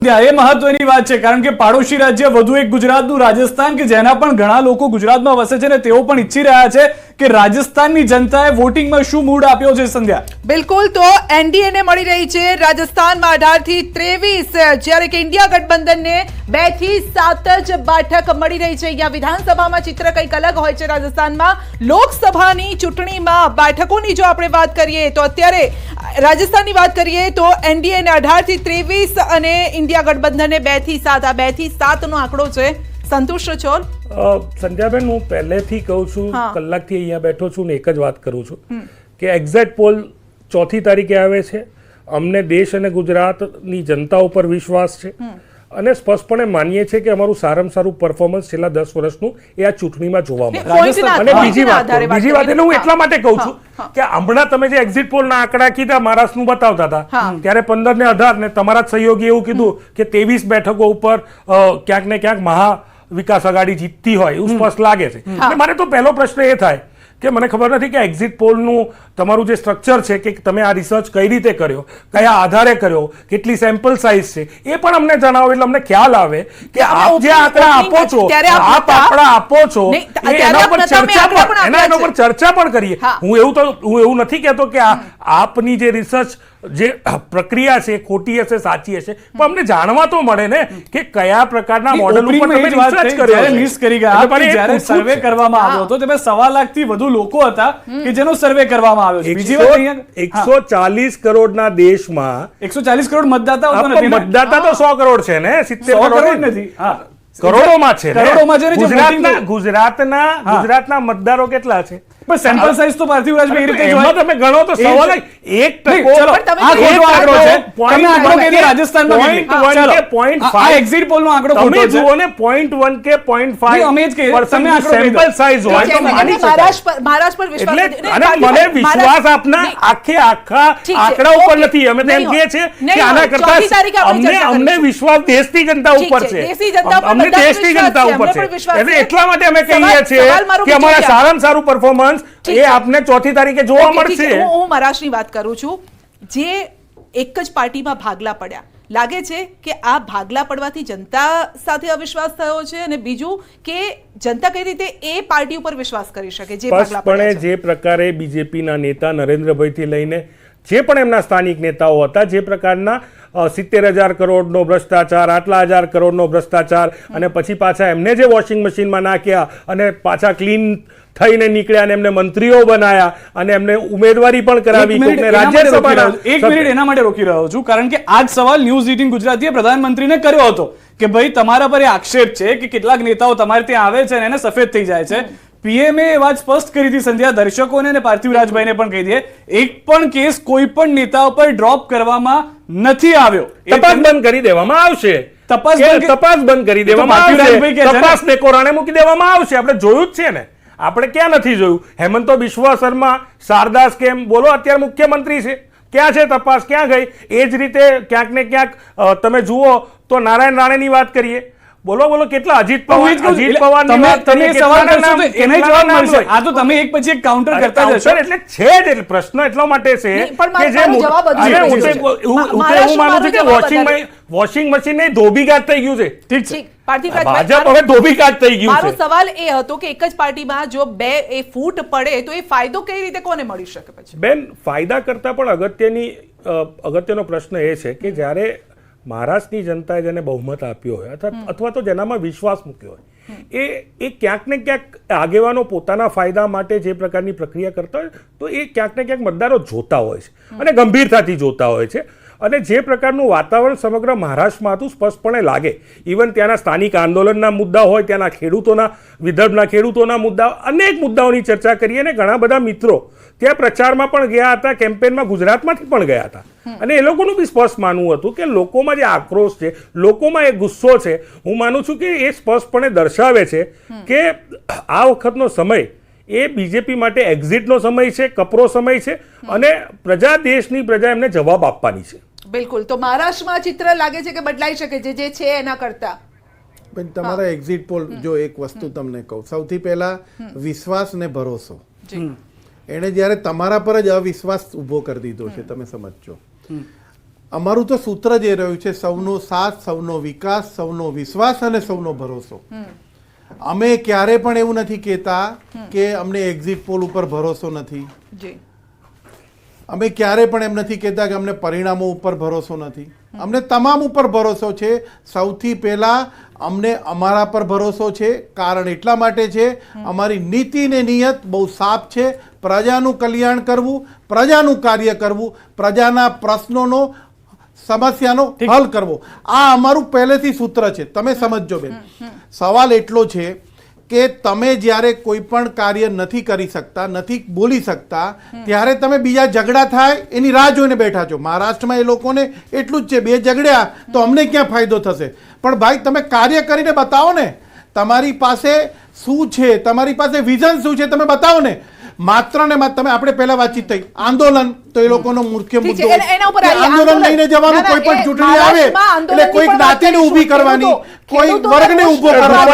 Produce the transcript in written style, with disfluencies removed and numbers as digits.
એ મહત્વની વાત છે, કારણ કે પાડોશી રાજ્ય વધુ એક ગુજરાતનું રાજસ્થાન, કે જેના પણ ઘણા લોકો ગુજરાતમાં વસે છે ને તેઓ પણ ઈચ્છી રહ્યા છે કે રાજસ્થાનની જનતાએ વોટિંગમાં શું મૂડ આપ્યો છે. સંધ્યા, બિલકુલ. તો એનડીએ ને મળી રહી છે રાજસ્થાનમાં 18 થી 23, જ્યારે કે ઇન્ડિયા ગઠબંધનને 2 થી 7 જ બેઠક મળી રહી છે. અહીંયા વિધાનસભામાં ચિત્ર કંઈક અલગ હોય છે. રાજસ્થાનમાં લોકસભાની ચૂંટણીમાં બેઠકોની જો આપણે વાત કરીએ તો અત્યારે રાજસ્થાનની વાત કરીએ તો એનડીએ ને 18 થી 23 અને ઇન્ડિયા ગઠબંધનને 2 થી 7. આ 2 થી 7 નો આંકડો છે. સંતુષ્ટ છો? સંધ્યાબેન, હું પહેલેથી કહું છું, કલાકથી અહીંયા બેઠો છું ને એક જ વાત કરું છું કે એક્ઝેક્ટ પોલ 4મી તારીખે આવે છે. અમને દેશ અને ગુજરાતની જનતા ઉપર વિશ્વાસ છે અને સ્પષ્ટપણે માનીએ છીએ કે અમારું સારામાં સારું પરફોર્મન્સ છેલ્લા 10 વર્ષનું એ આ ચૂંટણીમાં જોવા મળે. અને બીજી વાત એને હું એટલા માટે કહું છું કે હમણાં તમે જે એક્ઝિટ પોલના આંકડા કીધા મહારાષ્ટ્રનું બતાવતા હતા, ત્યારે 15 ને 18 ને તમારા જ સહયોગી એવું કીધું કે 23 બેઠકો ઉપર ક્યાંક ને ક્યાંક મહા વિકાસ આઘાડી જીતતી હોય એવું સ્પષ્ટ લાગે છે. મારે તો પહેલો પ્રશ્ન એ થાય કે મને ખબર નથી કે એક્ઝિટ પોલનું તમારું જે સ્ટ્રક્ચર છે કે તમે આ રિસર્ચ કઈ રીતે કર્યો, કયા આધારે કર્યો, કેટલી સેમ્પલ સાઇઝ છે, એ પણ અમને જણાવો એટલે અમને ખ્યાલ આવે કે આપ જે આંકડા આપો છો, આપ આંકડા આપો છો એના પર ચર્ચા પણ કરીએ. હું એવું નથી કહેતો કે આપની જે રિસર્ચ જે પ્રક્રિયા છે ખોટી હશે, સાચી હશે, પણ અમને જાણવા તો મળે ને કે કયા પ્રકારના મોડેલ ઉપર તમે રિસર્ચ કર્યો. મિસ કરી ગયા જ્યારે સર્વે કરવામાં આવ્યો હતો તેમાં 1.25 લાખથી વધુ લોકો હતા કે જેનો સર્વે કરવામાં આવ્યો છે. બીજી વાત, 140 કરોડના દેશમાં 140 કરોડ મતદાતા હતો. મતદાતા તો 100 કરોડ છે ને, 70 કરોડ નથી, કરોડોમાં છે. ગુજરાતના મતદારો કેટલા છે? સેમ્પલ સાઇઝ તો પાર્થિવ રાજભાઈ એ રીતે જ હોય. તમે ગણો તો સવાલ 1% આંકડો છે. તમે આંકડો કે રાજસ્થાનમાં આ એક્ઝિટ પોલ નો આંકડો ખોટો છે. તમે જુઓ ને 0.1 કે 0.5 અમે જ કહીએ તમે આંકડો સેમ્પલ સાઇઝ હોય તો માની શકાય. મહારાષ્ટ્ર પર વિશ્વાસ એટલે અને મને વિશ્વાસ આપના આખા આંકડા ઉપર નથી. અમે તો એમ કહીએ છીએ કે આના કરતા અમને વિશ્વાસ દેશની જનતા ઉપર છે. અમને દેશની જનતા ઉપર છે. એટલે એટલા માટે અમે કહીએ છીએ કે અમારા સારામાં સારું પરફોર્મન્સ એ આપને 4મી તારીખે જોવા મળશે. હું મહારાષ્ટ્રની વાત કરું છું. જે એક જ પાર્ટીમાં ભાગલા પડ્યા, લાગે છે કે આ ભાગલા પડવાથી જનતા સાથે અવિશ્વાસ થયો છે, અને બીજું કે જનતા કઈ રીતે એ પાર્ટી ઉપર વિશ્વાસ કરી શકે જે ભાગલા પડ્યા છે. જે પ્રકારે બીજેપીના નેતા નરેન્દ્રભાઈથી લઈને જે પણ એમના સ્થાનિક નેતાઓ હતા, જે પ્રકારના 70,000 કરોડનો ભ્રષ્ટાચાર, આટલા 1000 કરોડનો ભ્રષ્ટાચાર, અને પછી પાછા એમને જે વોશિંગ મશીનમાં નાખ્યા અને પાછા ક્લીન થઈને નીકળ્યા અને એમને મંત્રીઓ બનાયા અને એમને ઉમેદવારી પણ કરાવી. એક મિનિટ એના માટે રોકી રહ્યો છું, કારણ કે આ જ સવાલ ન્યૂઝ 18 ગુજરાતીએ પ્રધાનમંત્રીને કર્યો હતો કે ભાઈ તમારા પર એ આક્ષેપ છે કે કેટલાક નેતાઓ તમારે ત્યાં આવે છે અને એને સફેદ થઈ જાય છે. પીએમએ એ વાત સ્પષ્ટ કરી હતી સંધ્યા, દર્શકોને અને પાર્થિવ રાજભાઈને પણ કહી દે, એક પણ કેસ કોઈ પણ નેતા ઉપર ડ્રોપ કરવામાં નથી આવ્યો. તપાસ બંધ કરી દેવામાં આવશે. તપાસ બંધ કરી દેવામાં આવશે. તપાસ ડેકોરાને મૂકી દેવામાં આવશે. આપણે જોયું જ છે ને. આપણે ક્યાં નથી જોયું? હેમંતો બિસ્વા શર્મા, શારદા સ્કેમ, બોલો અત્યારે મુખ્યમંત્રી છે, ક્યાં છે તપાસ? ક્યાં ગઈ? એ જ રીતે ક્યાંક ને ક્યાંક તમે જુઓ તો નારાયણ રાણેની વાત કરીએ, બોલો કેટલા અજીત પવારની વાત કરીએ, એને જવાબ મળશે. આ તો તમે એક પછી એક કાઉન્ટર કરતા જશો. એટલે છે જ પ્રશ્ન એટલા માટે છે કે જે હું માનું છું કે વોશિંગ મશીન નહીં ધોબીઘાટ થઈ ગયું છે. ઠીક છે, ભાજપ હવે ધોબીઘાટ થઈ ગયું છે. મારો સવાલ એ હતો કે એક જ પાર્ટીમાં જો બે એ ફૂટ પડે તો એ ફાયદો કઈ રીતે કોને મળી શકે? પછી બેન, ફાયદા કરતા પણ અગત્યનો પ્રશ્ન એ છે કે જ્યારે મહારાષ્ટ્રની જનતાએ જેને બહુમત આપ્યો હોય અથવા તો જેનામાં વિશ્વાસ મૂક્યો હોય, એ ક્યાંક ને ક્યાંક આગેવાનો પોતાના ફાયદા માટે જે પ્રકારની પ્રક્રિયા કરતા હોય તો એ ક્યાંક ને ક્યાંક મતદારો જોતા હોય છે અને ગંભીરતાથી જોતા હોય છે. અને જે પ્રકારનું વાતાવરણ સમગ્ર મહારાષ્ટ્રમાં હતું સ્પષ્ટપણે લાગે. ઇવન ત્યાંના સ્થાનિક આંદોલનના મુદ્દા હોય, ત્યાંના ખેડૂતોના, વિદર્ભના ખેડૂતોના મુદ્દા, અનેક મુદ્દાઓની ચર્ચા કરી અને ઘણા બધા મિત્રો ત્યાં પ્રચારમાં પણ ગયા હતા, કેમ્પેનમાં ગુજરાતમાંથી પણ ગયા હતા. અને એ લોકોનું બી સ્પષ્ટ માનવું હતું કે લોકોમાં જે આક્રોશ છે, લોકોમાં એ ગુસ્સો છે, હું માનું છું કે એ સ્પષ્ટપણે દર્શાવે છે કે આ વખતનો સમય એ બીજેપી માટે એક્ઝિટનો સમય છે, કપરો સમય છે અને દેશની પ્રજા એમને જવાબ આપવાની છે. બિલકુલ. તો મહારાષ્ટ્રમાં ચિત્ર લાગે છે કે બદલાઈ શકે જે છે એના કરતા. તમારા એક્ઝિટ પોલ, જો એક વસ્તુ તમને કહું, સૌથી પહેલા વિશ્વાસ ને ભરોસો, એને જ્યારે તમારા પર જ અવિશ્વાસ ઉભો કરી દીધો છે, તમે સમજજો. અમારું તો સૂત્ર જ એ રહ્યું છે, સૌનો સાથ, સૌનો વિકાસ, સૌનો વિશ્વાસ અને સૌનો ભરોસો. અમે ક્યારે પણ એવું નથી કહેતા કે અમને એક્ઝિટ પોલ ઉપર ભરોસો નથી. જી અમે ક્યારે પણ એમ નથી કહેતા કે અમને પરિણામો ઉપર ભરોસો નથી. અમને તમામ ઉપર ભરોસો છે. સૌથી પહેલા અમને અમારા પર ભરોસો છે. કારણ એટલા માટે છે, અમારી નીતિ ને નિયત બહુ સાફ છે. પ્રજાનું કલ્યાણ કરવું, પ્રજાનું કાર્ય કરવું, પ્રજાના પ્રશ્નોનો સમસ્યાનો હલ કરવો, આ અમારું પહેલેથી સૂત્ર છે. તમે સમજજો બેન, સવાલ એટલો છે કે તમે જ્યારે કોઈ પણ કાર્ય નથી કરી શકતા, નથી બોલી શકતા, ત્યારે તમે બીજા ઝઘડા થાય એની રાહ જોઈને બેઠા છો. મહારાષ્ટ્રમાં એ લોકોને એટલું જ છે, બે ઝઘડ્યા તો અમને ક્યાં ફાયદો થશે? પણ ભાઈ તમે કાર્ય કરીને બતાવો ને. તમારી પાસે શું છે, તમારી પાસે વિઝન શું છે, તમે બતાવો ને. માત્ર ને માત્ર તમે આપણે પહેલા વાતચીત થઈ આંદોલન, તો એ લોકોનો મુખ્ય મુદ્દો આંદોલન લઈને જવાનું. કોઈ પણ ચૂંટણી આવે એટલે કોઈક જ્ઞાતિને ઊભી કરવાની, કોઈ વર્ગને ઊભો કરવાનો.